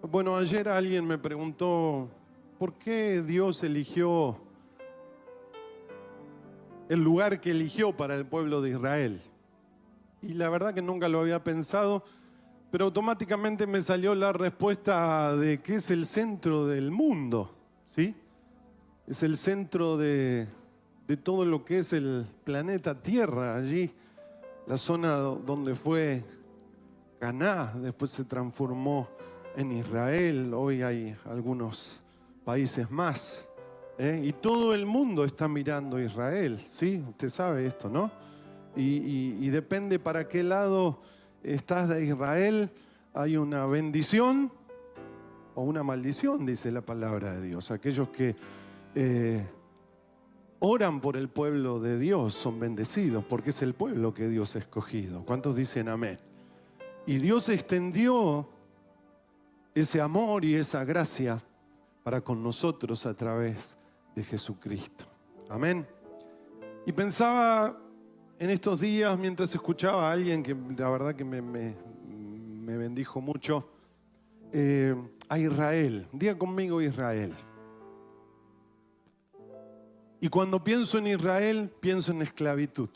Bueno, ayer alguien me preguntó por qué Dios eligió el lugar que eligió para el pueblo de Israel. Y la verdad que nunca lo había pensado, pero automáticamente me salió la respuesta de que es el centro del mundo, ¿sí? Es el centro de todo lo que es el planeta Tierra, allí, la zona donde fue Caná, después se transformó en Israel, hoy hay algunos países más, y todo el mundo está mirando a Israel, ¿sí? Usted sabe esto, ¿no? Y depende para qué lado estás de Israel, hay una bendición o una maldición, dice la palabra de Dios. Aquellos que oran por el pueblo de Dios son bendecidos, porque es el pueblo que Dios ha escogido. ¿Cuántos dicen amén? Y Dios extendió ese amor y esa gracia para con nosotros a través de Jesucristo. Amén. Y pensaba en estos días, mientras escuchaba a alguien que la verdad que me bendijo mucho, a Israel. Diga conmigo Israel. Y cuando pienso en Israel, pienso en esclavitud.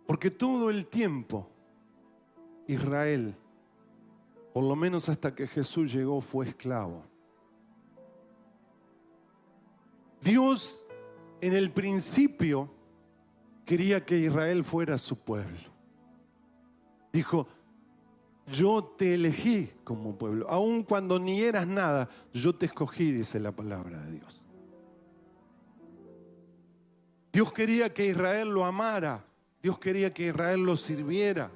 Porque todo el tiempo Israel, por lo menos hasta que Jesús llegó, fue esclavo. Dios en el principio quería que Israel fuera su pueblo. Dijo, yo te elegí como pueblo, aun cuando ni eras nada, yo te escogí, dice la palabra de Dios. Dios quería que Israel lo amara, Dios quería que Israel lo sirviera.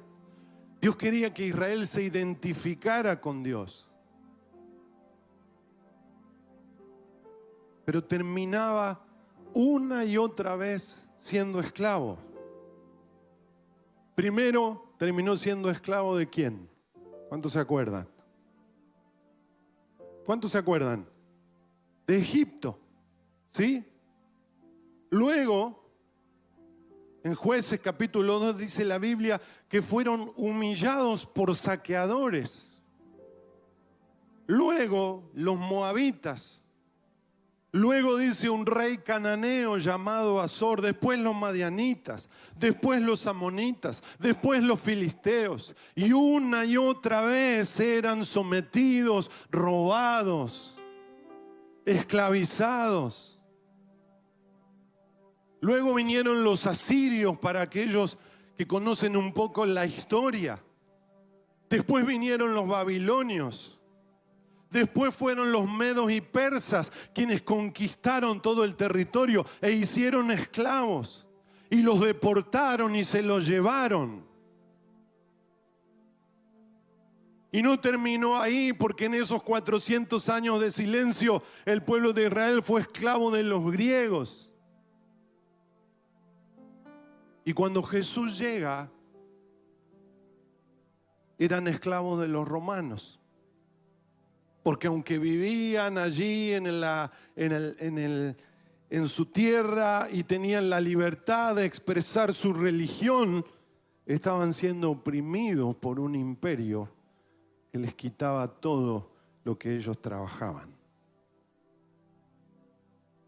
Dios quería que Israel se identificara con Dios. Pero terminaba una y otra vez siendo esclavo. Primero terminó siendo esclavo ¿de quién? ¿Cuántos se acuerdan? ¿Cuántos se acuerdan? De Egipto, ¿sí? Luego, en Jueces capítulo 2 dice la Biblia que fueron humillados por saqueadores. Luego los moabitas. Luego dice un rey cananeo llamado Azor. Después los madianitas. Después los amonitas. Después los filisteos. Y una y otra vez eran sometidos, robados, esclavizados. Luego vinieron los asirios para aquellos que conocen un poco la historia. Después vinieron los babilonios. Después fueron los medos y persas quienes conquistaron todo el territorio e hicieron esclavos. Y los deportaron y se los llevaron. Y no terminó ahí, porque en esos 400 años de silencio el pueblo de Israel fue esclavo de los griegos. Y cuando Jesús llega, eran esclavos de los romanos. Porque aunque vivían allí en su tierra y tenían la libertad de expresar su religión, estaban siendo oprimidos por un imperio que les quitaba todo lo que ellos trabajaban.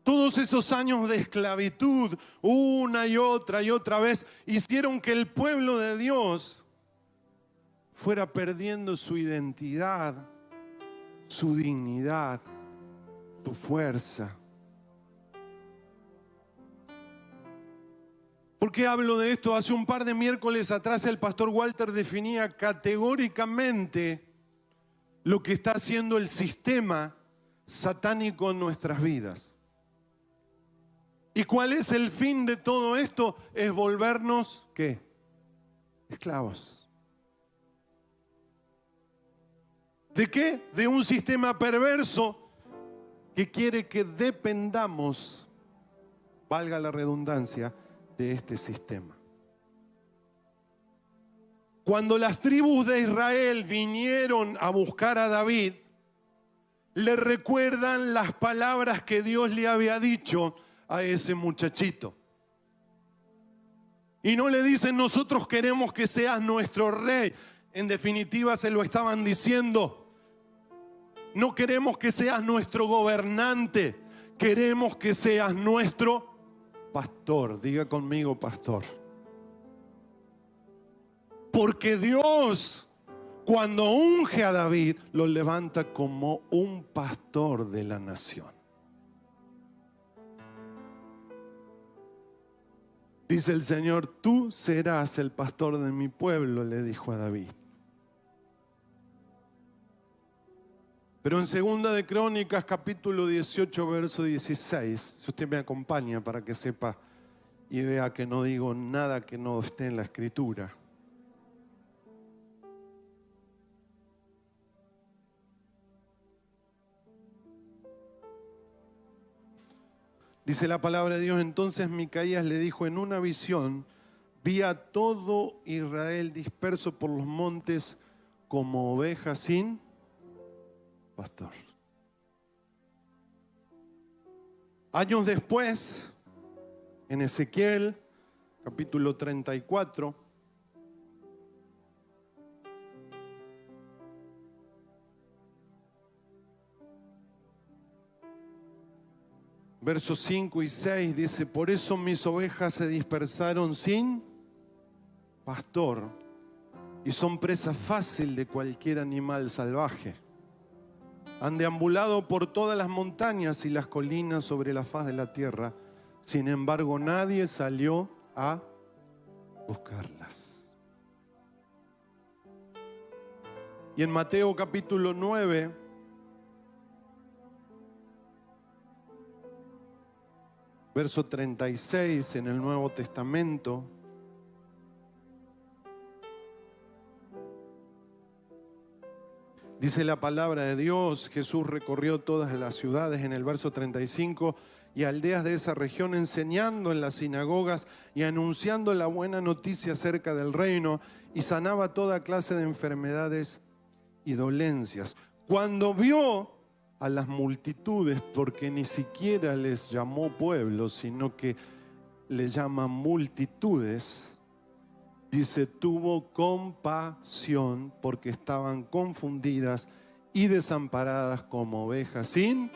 Todos esos años de esclavitud, una y otra vez, hicieron que el pueblo de Dios fuera perdiendo su identidad, su dignidad, su fuerza. ¿Por qué hablo de esto? Hace un par de miércoles atrás el pastor Walter definía categóricamente lo que está haciendo el sistema satánico en nuestras vidas. ¿Y cuál es el fin de todo esto? Es volvernos, ¿qué? Esclavos. ¿De qué? De un sistema perverso que quiere que dependamos, valga la redundancia, de este sistema. Cuando las tribus de Israel vinieron a buscar a David, le recuerdan las palabras que Dios le había dicho a ese muchachito. Y no le dicen, nosotros queremos que seas nuestro rey. En definitiva, se lo estaban diciendo: no queremos que seas nuestro gobernante, queremos que seas nuestro pastor. Diga conmigo, pastor. Porque Dios, cuando unge a David, lo levanta como un pastor de la nación. Dice el Señor: tú serás el pastor de mi pueblo, le dijo a David. Pero en 2 de Crónicas, capítulo 18, verso 16, si usted me acompaña para que sepa y vea que no digo nada que no esté en la Escritura. Dice la palabra de Dios: entonces Micaías le dijo en una visión: vi a todo Israel disperso por los montes como ovejas sin pastor. Años después, en Ezequiel, capítulo 34, versos 5 y 6, dice: por eso mis ovejas se dispersaron sin pastor y son presa fácil de cualquier animal salvaje. Han deambulado por todas las montañas y las colinas sobre la faz de la tierra. Sin embargo, nadie salió a buscarlas. Y en Mateo capítulo 9, verso 36, en el Nuevo Testamento, dice la palabra de Dios: Jesús recorrió todas las ciudades, en el verso 35, y aldeas de esa región, enseñando en las sinagogas y anunciando la buena noticia acerca del reino, y sanaba toda clase de enfermedades y dolencias. Cuando vio a las multitudes, porque ni siquiera les llamó pueblos, sino que les llama multitudes, dice: tuvo compasión porque estaban confundidas y desamparadas como ovejas sin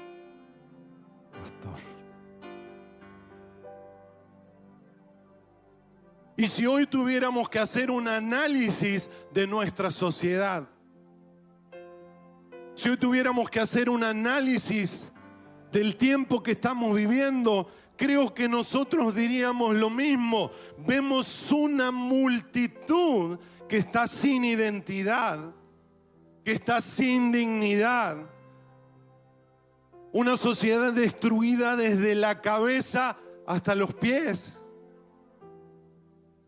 pastor. Y si hoy tuviéramos que hacer un análisis de nuestra sociedad, si hoy tuviéramos que hacer un análisis del tiempo que estamos viviendo, creo que nosotros diríamos lo mismo. Vemos una multitud que está sin identidad, que está sin dignidad. Una sociedad destruida desde la cabeza hasta los pies.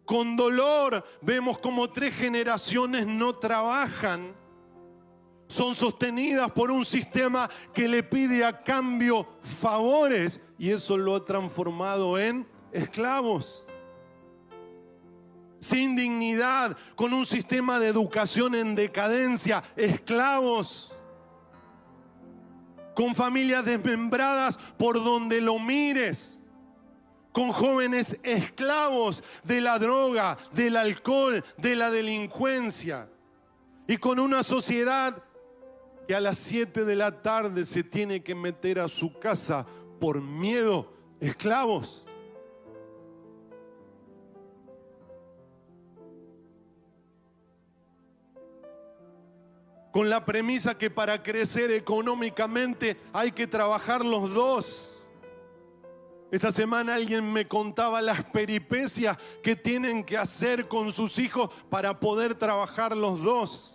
Con dolor vemos como 3 generaciones no trabajan. Son sostenidas por un sistema que le pide a cambio favores, y eso lo ha transformado en esclavos. Sin dignidad, con un sistema de educación en decadencia, esclavos. Con familias desmembradas por donde lo mires. Con jóvenes esclavos de la droga, del alcohol, de la delincuencia. Y con una sociedad que a las 7 de la tarde se tiene que meter a su casa por miedo, esclavos. Con la premisa que para crecer económicamente hay que trabajar los dos. Esta semana alguien me contaba las peripecias que tienen que hacer con sus hijos para poder trabajar los dos.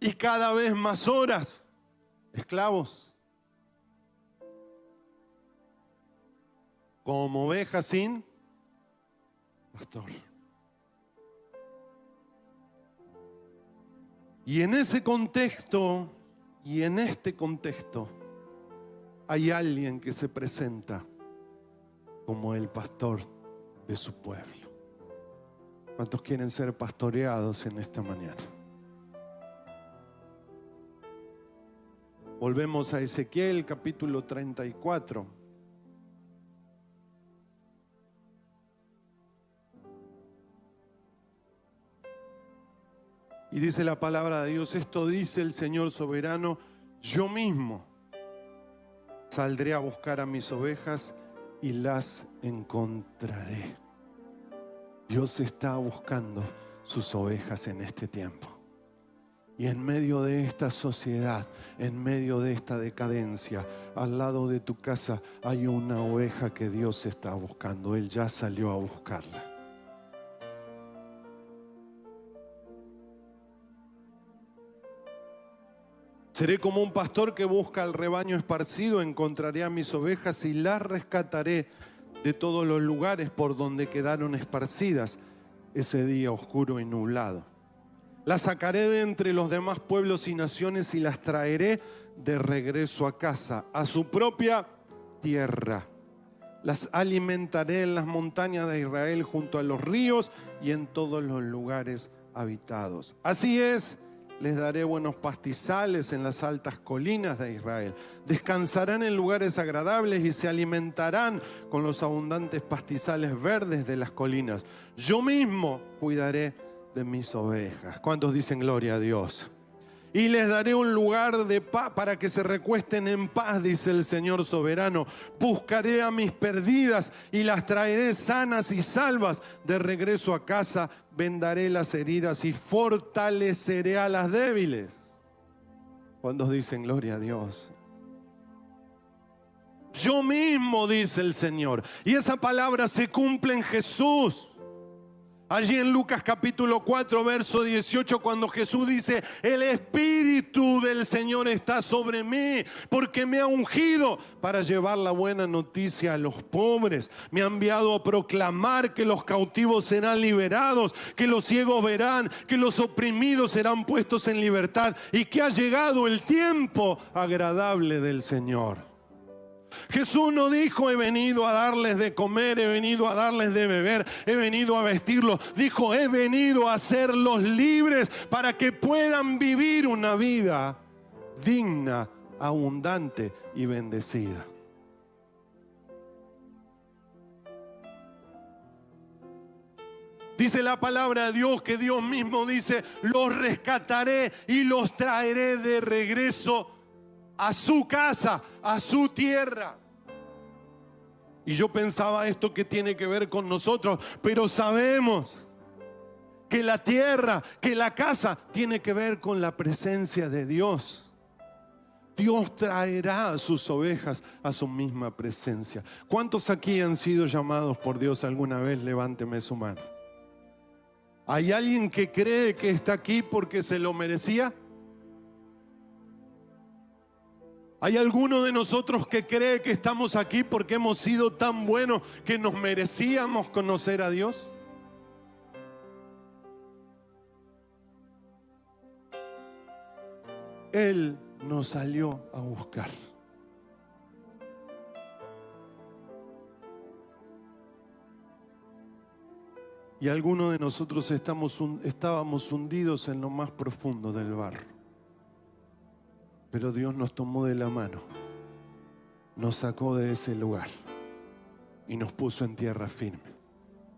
Y cada vez más horas, esclavos. Como ovejas sin pastor. Y en ese contexto, y en este contexto, hay alguien que se presenta como el pastor de su pueblo. ¿Cuántos quieren ser pastoreados en esta mañana? Volvemos a Ezequiel capítulo 34. Y dice la palabra de Dios, esto dice el Señor soberano, yo mismo saldré a buscar a mis ovejas y las encontraré. Dios está buscando sus ovejas en este tiempo. Y en medio de esta sociedad, en medio de esta decadencia, al lado de tu casa hay una oveja que Dios está buscando. Él ya salió a buscarla. Seré como un pastor que busca al rebaño esparcido, encontraré a mis ovejas y las rescataré de todos los lugares por donde quedaron esparcidas ese día oscuro y nublado. Las sacaré de entre los demás pueblos y naciones y las traeré de regreso a casa, a su propia tierra. Las alimentaré en las montañas de Israel, junto a los ríos y en todos los lugares habitados. Así es, les daré buenos pastizales en las altas colinas de Israel. Descansarán en lugares agradables y se alimentarán con los abundantes pastizales verdes de las colinas. Yo mismo cuidaré de mis ovejas. ¿Cuántos dicen gloria a Dios? Y les daré un lugar de paz para que se recuesten en paz, dice el Señor soberano. Buscaré a mis perdidas y las traeré sanas y salvas de regreso a casa. Vendaré las heridas y fortaleceré a las débiles. ¿Cuántos dicen gloria a Dios? Yo mismo, dice el Señor. Y esa palabra se cumple en Jesús. Allí en Lucas capítulo 4, verso 18, cuando Jesús dice, el Espíritu del Señor está sobre mí, porque me ha ungido para llevar la buena noticia a los pobres. Me ha enviado a proclamar que los cautivos serán liberados, que los ciegos verán, que los oprimidos serán puestos en libertad y que ha llegado el tiempo agradable del Señor. Jesús no dijo, he venido a darles de comer, he venido a darles de beber, he venido a vestirlos. Dijo, he venido a hacerlos libres para que puedan vivir una vida digna, abundante y bendecida. Dice la palabra de Dios que Dios mismo dice, los rescataré y los traeré de regreso a su casa, a su tierra. Y yo pensaba esto que tiene que ver con nosotros, pero sabemos que la tierra, que la casa tiene que ver con la presencia de Dios. Dios traerá a sus ovejas a su misma presencia. ¿Cuántos aquí han sido llamados por Dios alguna vez? Levánteme su mano. ¿Hay alguien que cree que está aquí porque se lo merecía? ¿Hay alguno de nosotros que cree que estamos aquí porque hemos sido tan buenos que nos merecíamos conocer a Dios? Él nos salió a buscar. Y algunos de nosotros estábamos hundidos en lo más profundo del barro. Pero Dios nos tomó de la mano, nos sacó de ese lugar y nos puso en tierra firme,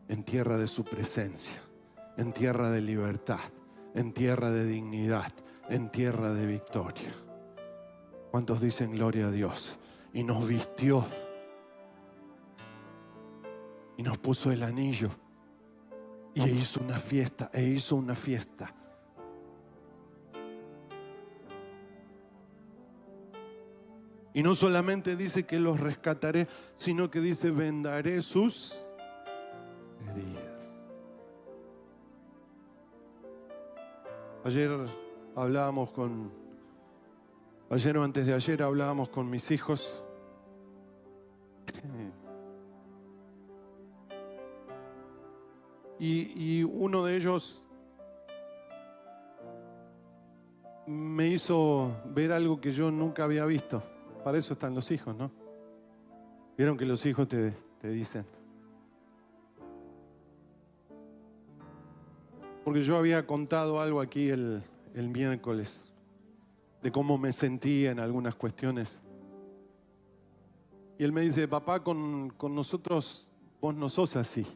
en tierra de su presencia, en tierra de libertad, en tierra de dignidad, en tierra de victoria. ¿Cuántos dicen gloria a Dios? Y nos vistió y nos puso el anillo y hizo una fiesta. Y no solamente dice que los rescataré, sino que dice vendaré sus heridas. Ayer o antes de ayer hablábamos con mis hijos. Y uno de ellos me hizo ver algo que yo nunca había visto. Para eso están los hijos, ¿no? Vieron que los hijos te dicen. Porque yo había contado algo aquí el miércoles de cómo me sentía en algunas cuestiones. Y él me dice, papá, con nosotros vos no sos así.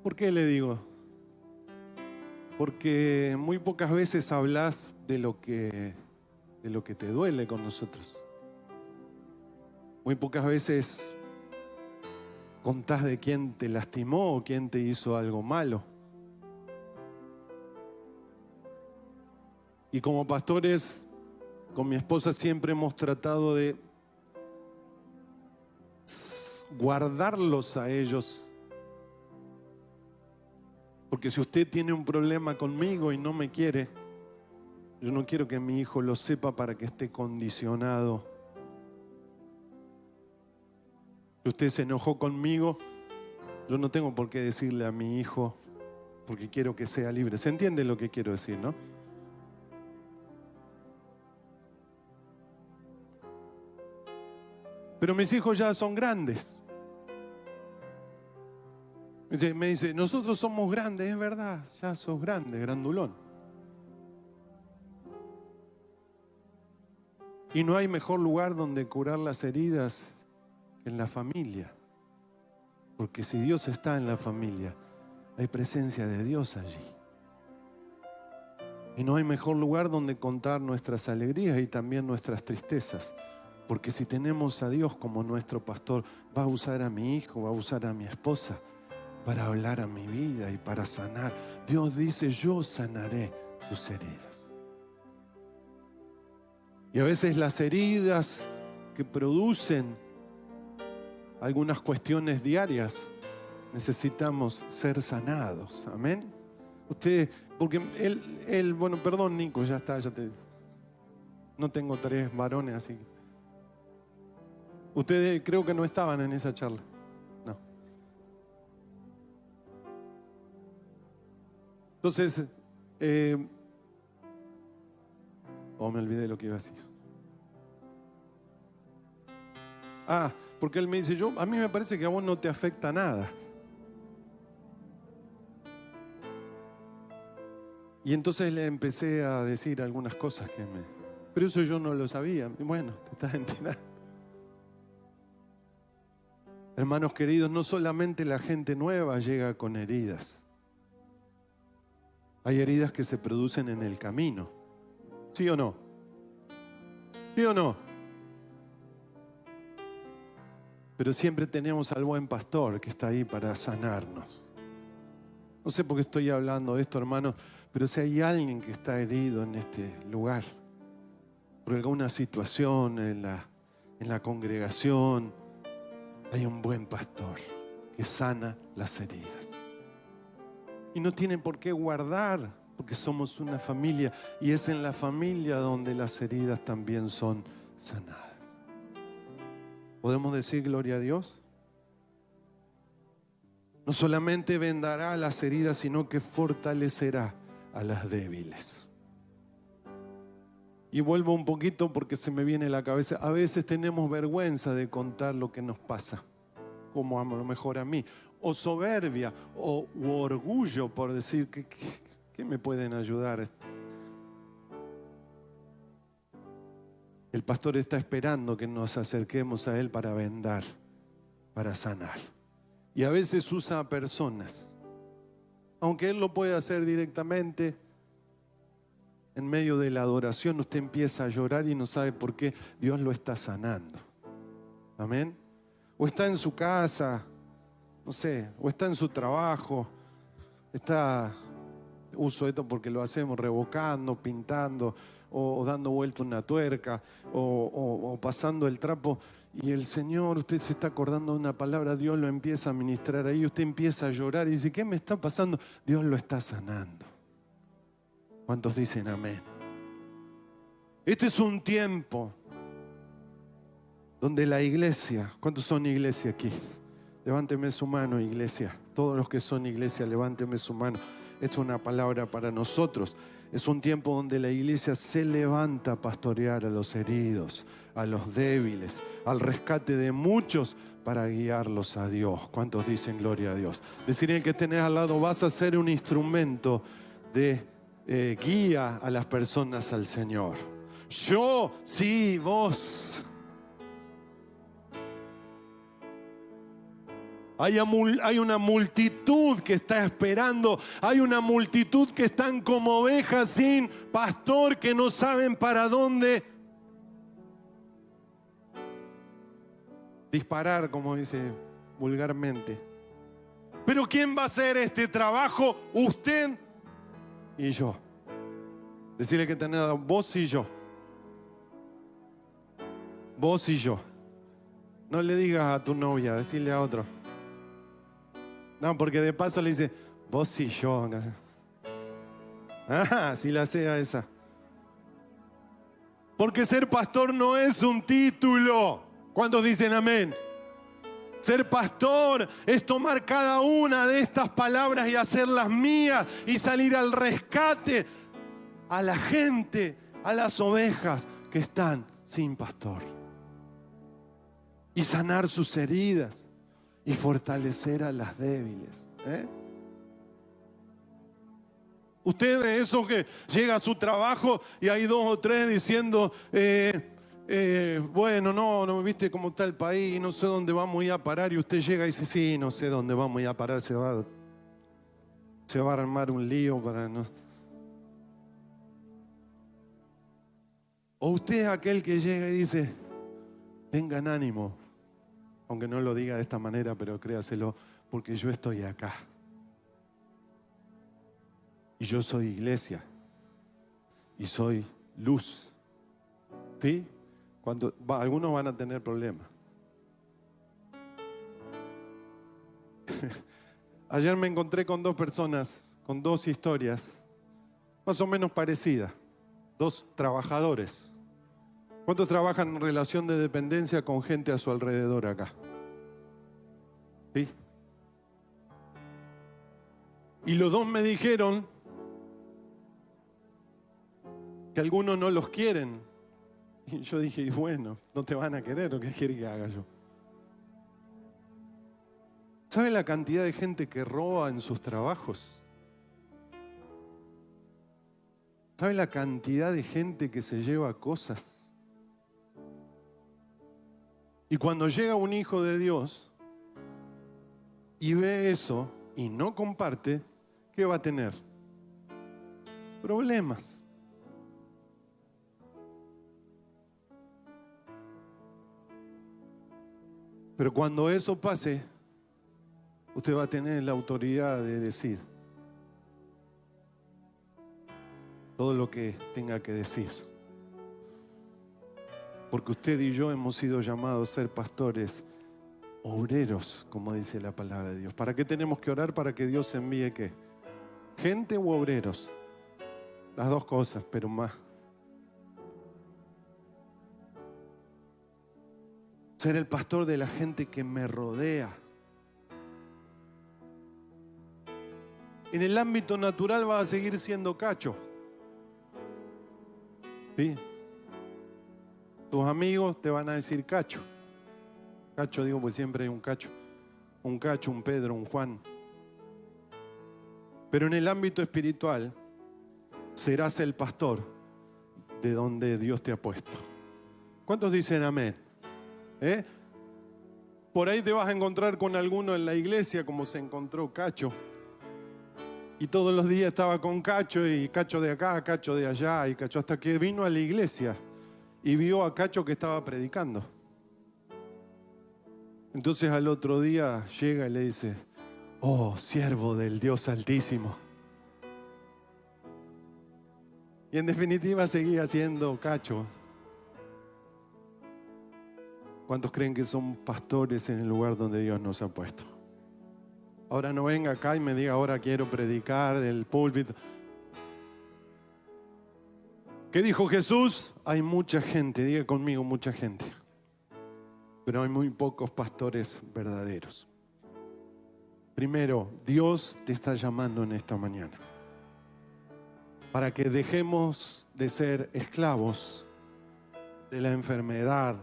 ¿Por qué? Le digo. porque muy pocas veces hablas de lo que te duele con nosotros. Muy pocas veces contás de quién te lastimó o quién te hizo algo malo. Y como pastores, con mi esposa siempre hemos tratado de guardarlos a ellos. Porque si usted tiene un problema conmigo y no me quiere, yo no quiero que mi hijo lo sepa para que esté condicionado. Si usted se enojó conmigo, yo no tengo por qué decirle a mi hijo, porque quiero que sea libre. ¿Se entiende lo que quiero decir, no? Pero mis hijos ya son grandes. Me dice, nosotros somos grandes, es verdad, ya sos grande, grandulón. Y no hay mejor lugar donde curar las heridas que en la familia. Porque si Dios está en la familia, hay presencia de Dios allí. Y no hay mejor lugar donde contar nuestras alegrías y también nuestras tristezas. Porque si tenemos a Dios como nuestro pastor, va a usar a mi hijo, va a usar a mi esposa para hablar a mi vida y para sanar. Dios dice, yo sanaré sus heridas. Y a veces las heridas que producen algunas cuestiones diarias, necesitamos ser sanados. Amén. Usted, porque él, bueno, perdón, Nico, ya está, no tengo 3 varones, así. Ustedes creo que no estaban en esa charla. No. Entonces, me olvidé lo que iba a decir. Porque él me dice, a mí me parece que a vos no te afecta nada. Y entonces le empecé a decir algunas cosas pero eso yo no lo sabía. Y bueno, te estás enterando. Hermanos queridos, no solamente la gente nueva llega con heridas. Hay heridas que se producen en el camino. ¿Sí o no? ¿Sí o no? Pero siempre tenemos al buen pastor que está ahí para sanarnos. No sé por qué estoy hablando de esto, hermanos, pero si hay alguien que está herido en este lugar, por alguna situación en la congregación, hay un buen pastor que sana las heridas. Y no tienen por qué guardar, porque somos una familia, y es en la familia donde las heridas también son sanadas. ¿Podemos decir gloria a Dios? No solamente vendará las heridas, sino que fortalecerá a las débiles. Y vuelvo un poquito porque se me viene a la cabeza. A veces tenemos vergüenza de contar lo que nos pasa, como a lo mejor a mí. O soberbia u orgullo por decir que me pueden ayudar. El pastor está esperando que nos acerquemos a él para vendar, para sanar. Y a veces usa a personas. Aunque él lo puede hacer directamente, en medio de la adoración usted empieza a llorar y no sabe por qué. Dios lo está sanando. Amén. O está en su casa, no sé, o está en su trabajo, uso esto porque lo hacemos, revocando, pintando, o dando vuelta una tuerca, o pasando el trapo, y el Señor, usted se está acordando de una palabra, Dios lo empieza a ministrar ahí, usted empieza a llorar y dice, ¿qué me está pasando? Dios lo está sanando. ¿Cuántos dicen amén? Este es un tiempo donde la iglesia, ¿cuántos son iglesia aquí? Levánteme su mano, iglesia. Todos los que son iglesia, levánteme su mano. Es una palabra para nosotros. Es un tiempo donde la iglesia se levanta a pastorear a los heridos, a los débiles, al rescate de muchos para guiarlos a Dios. ¿Cuántos dicen gloria a Dios? Decirle al que tenés al lado, vas a ser un instrumento de guía a las personas al Señor. Yo, sí, vos. Hay una multitud que está esperando. Hay una multitud que están como ovejas sin pastor, que no saben para dónde disparar, como dice vulgarmente. Pero ¿quién va a hacer este trabajo? Usted y yo. Decirle que tenés vos y yo. Vos y yo. No le digas a tu novia, decirle a otro. No, porque de paso le dice, vos y yo. Ah, si la sea esa. Porque ser pastor no es un título. ¿Cuántos dicen amén? Ser pastor es tomar cada una de estas palabras y hacerlas mías y salir al rescate a la gente, a las ovejas que están sin pastor. Y sanar sus heridas y fortalecer a las débiles. Usted de esos que llega a su trabajo y hay 2 o 3 diciendo, bueno, no, viste cómo está el país, no sé dónde vamos a ir a parar. Y usted llega y dice, sí, no sé dónde vamos a ir a parar, se va a armar un lío para no. O usted es aquel que llega y dice, tengan ánimo, aunque no lo diga de esta manera, pero créaselo, porque yo estoy acá. Y yo soy iglesia. Y soy luz. ¿Sí? Algunos van a tener problemas. Ayer me encontré con 2 personas, con 2 historias, más o menos parecidas. 2 trabajadores. ¿Cuántos trabajan en relación de dependencia con gente a su alrededor acá? ¿Sí? Y los 2 me dijeron que algunos no los quieren. Y yo dije, bueno, no te van a querer, ¿o qué quiere que haga yo? ¿Sabe la cantidad de gente que roba en sus trabajos? ¿Sabe la cantidad de gente que se lleva cosas? Y cuando llega un hijo de Dios y ve eso y no comparte, ¿qué va a tener? Problemas. Pero cuando eso pase, usted va a tener la autoridad de decir todo lo que tenga que decir. Porque usted y yo hemos sido llamados a ser pastores obreros, como dice la palabra de Dios. ¿Para qué tenemos que orar? Para que Dios envíe ¿qué? ¿Gente u obreros? Las 2 cosas, pero más. Ser el pastor de la gente que me rodea. En el ámbito natural va a seguir siendo cacho. ¿Sí? Tus amigos te van a decir cacho. Cacho digo, pues siempre hay un cacho. Un cacho, un Pedro, un Juan. Pero en el ámbito espiritual serás el pastor de donde Dios te ha puesto. ¿Cuántos dicen amén? Por ahí te vas a encontrar con alguno en la iglesia como se encontró Cacho. Y todos los días estaba con Cacho y Cacho de acá, Cacho de allá y Cacho hasta que vino a la iglesia y vio a Cacho que estaba predicando. Entonces al otro día llega y le dice, oh, siervo del Dios Altísimo. Y en definitiva seguía siendo Cacho. ¿Cuántos creen que son pastores en el lugar donde Dios nos ha puesto? Ahora no venga acá y me diga, ahora quiero predicar del púlpito. ¿Qué dijo Jesús? Hay mucha gente, diga conmigo, mucha gente. Pero hay muy pocos pastores verdaderos. Primero, Dios te está llamando en esta mañana para que dejemos de ser esclavos de la enfermedad,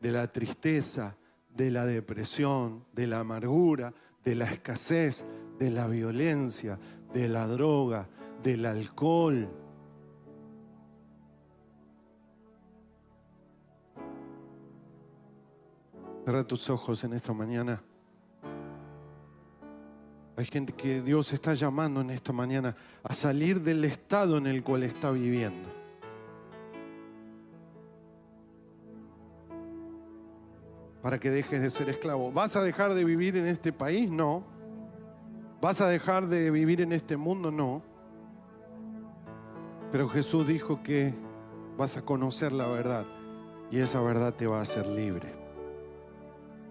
de la tristeza, de la depresión, de la amargura, de la escasez, de la violencia, de la droga, del alcohol. Cierra tus ojos en esta mañana. Hay gente que Dios está llamando en esta mañana a salir del estado en el cual está viviendo. Para que dejes de ser esclavo. ¿Vas a dejar de vivir en este país? No. ¿Vas a dejar de vivir en este mundo? No. Pero Jesús dijo que vas a conocer la verdad y esa verdad te va a hacer libre.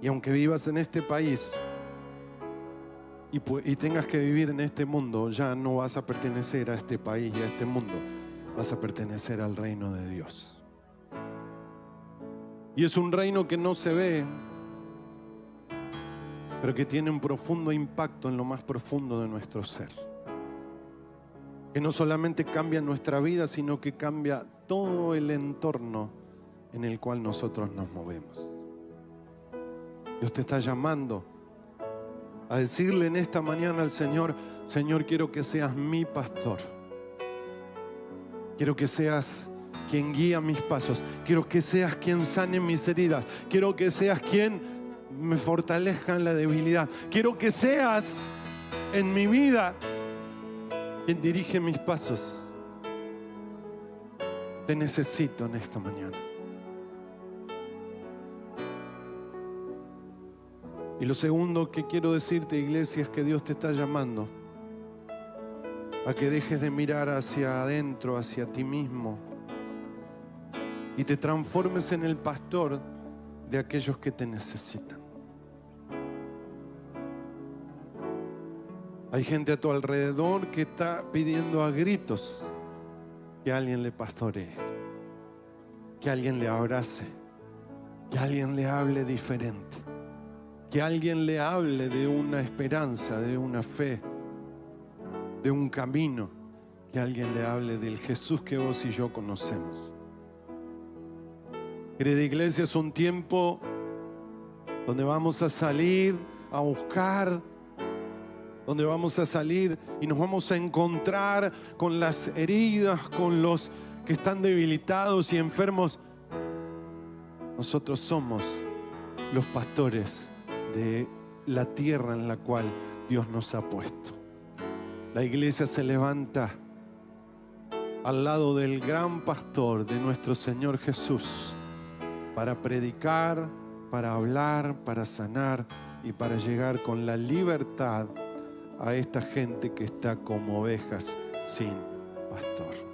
Y aunque vivas en este país y tengas que vivir en este mundo, ya no vas a pertenecer a este país y a este mundo. Vas a pertenecer al reino de Dios. Y es un reino que no se ve, pero que tiene un profundo impacto en lo más profundo de nuestro ser. Que no solamente cambia nuestra vida, sino que cambia todo el entorno en el cual nosotros nos movemos. Dios te está llamando a decirle en esta mañana al Señor: Señor, quiero que seas mi pastor. Quiero que seas quien guía mis pasos. Quiero que seas quien sane mis heridas. Quiero que seas quien me fortalezca en la debilidad. Quiero que seas en mi vida quien dirige mis pasos. Te necesito en esta mañana. Y lo segundo que quiero decirte, iglesia, es que Dios te está llamando a que dejes de mirar hacia adentro, hacia ti mismo, y te transformes en el pastor de aquellos que te necesitan. Hay gente a tu alrededor que está pidiendo a gritos que alguien le pastoree, que alguien le abrace, que alguien le hable diferente, que alguien le hable de una esperanza, de una fe, de un camino, que alguien le hable del Jesús que vos y yo conocemos. Querida iglesia, es un tiempo donde vamos a salir a buscar, donde vamos a salir y nos vamos a encontrar con las heridas, con los que están debilitados y enfermos. Nosotros somos los pastores de la tierra en la cual Dios nos ha puesto. La iglesia se levanta al lado del gran pastor, de nuestro Señor Jesús, para predicar, para hablar, para sanar y para llegar con la libertad a esta gente que está como ovejas sin pastor.